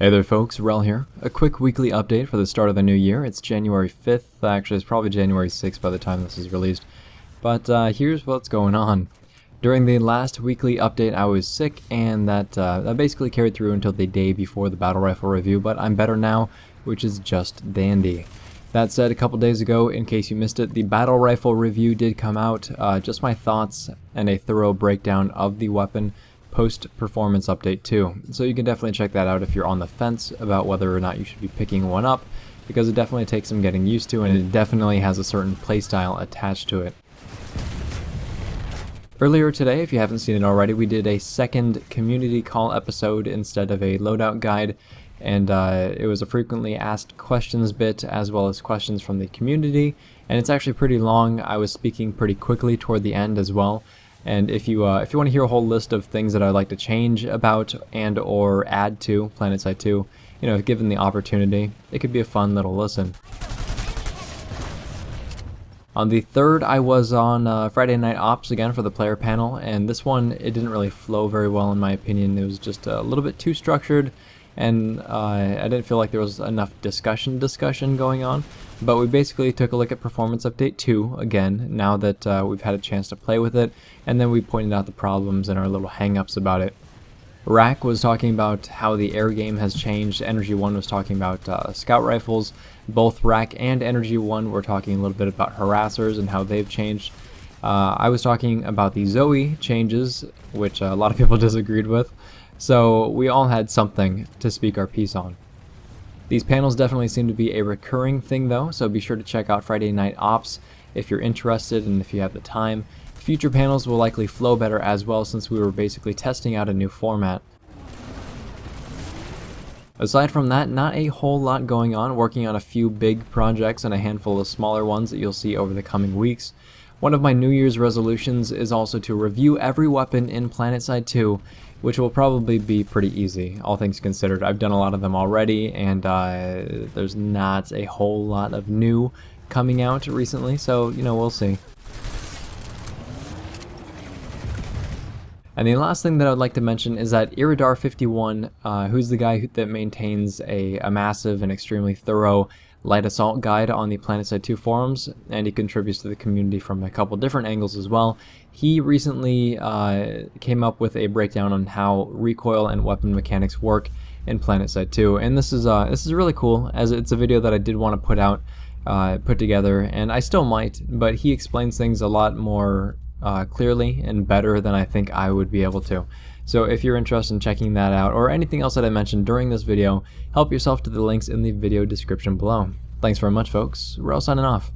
Hey there folks, Rel here. A quick weekly update for the start of the new year. It's January 5th, actually it's probably January 6th by the time this is released. But here's what's going on. During the last weekly update I was sick, and that basically carried through until the day before the battle rifle review, but I'm better now, which is just dandy. That said, a couple days ago, in case you missed it, the battle rifle review did come out, just my thoughts and a thorough breakdown of the weapon, post-performance update too. So you can definitely check that out if you're on the fence about whether or not you should be picking one up, because it definitely takes some getting used to, and it definitely has a certain playstyle attached to it. Earlier today, if you haven't seen it already, we did a second community call episode instead of a loadout guide, and it was a frequently asked questions bit as well as questions from the community, and it's actually pretty long. I was speaking pretty quickly toward the end as well. And if you want to hear a whole list of things that I'd like to change about and or add to PlanetSide 2, you know, given the opportunity, it could be a fun little listen. On the 3rd, I was on Friday Night Ops again for the player panel, and this one, it didn't really flow very well in my opinion. It was just a little bit too structured, and I didn't feel like there was enough discussion going on. But we basically took a look at Performance Update 2 again, now that we've had a chance to play with it, and then we pointed out the problems and our little hang-ups about it. Rack was talking about how the air game has changed. Energy 1 was talking about scout rifles. Both Rack and Energy 1 were talking a little bit about harassers and how they've changed. I was talking about the Zoe changes, which a lot of people disagreed with. So we all had something to speak our piece on. These panels definitely seem to be a recurring thing though, so be sure to check out Friday Night Ops if you're interested and if you have the time. Future panels will likely flow better as well, since we were basically testing out a new format. Aside from that, not a whole lot going on, working on a few big projects and a handful of smaller ones that you'll see over the coming weeks. One of my New Year's resolutions is also to review every weapon in PlanetSide 2, which will probably be pretty easy, all things considered. I've done a lot of them already, and there's not a whole lot of new coming out recently, so, you know, we'll see. And the last thing that I would like to mention is that Irid R51, who's the guy that maintains a massive and extremely thorough light assault guide on the PlanetSide 2 forums, and he contributes to the community from a couple different angles as well. He recently came up with a breakdown on how recoil and weapon mechanics work in PlanetSide 2, and this is really cool, as it's a video that I did want to put together, and I still might, but he explains things a lot more clearly and better than I think I would be able to. So if you're interested in checking that out, or anything else that I mentioned during this video, help yourself to the links in the video description below. Thanks very much folks, we're all signing off.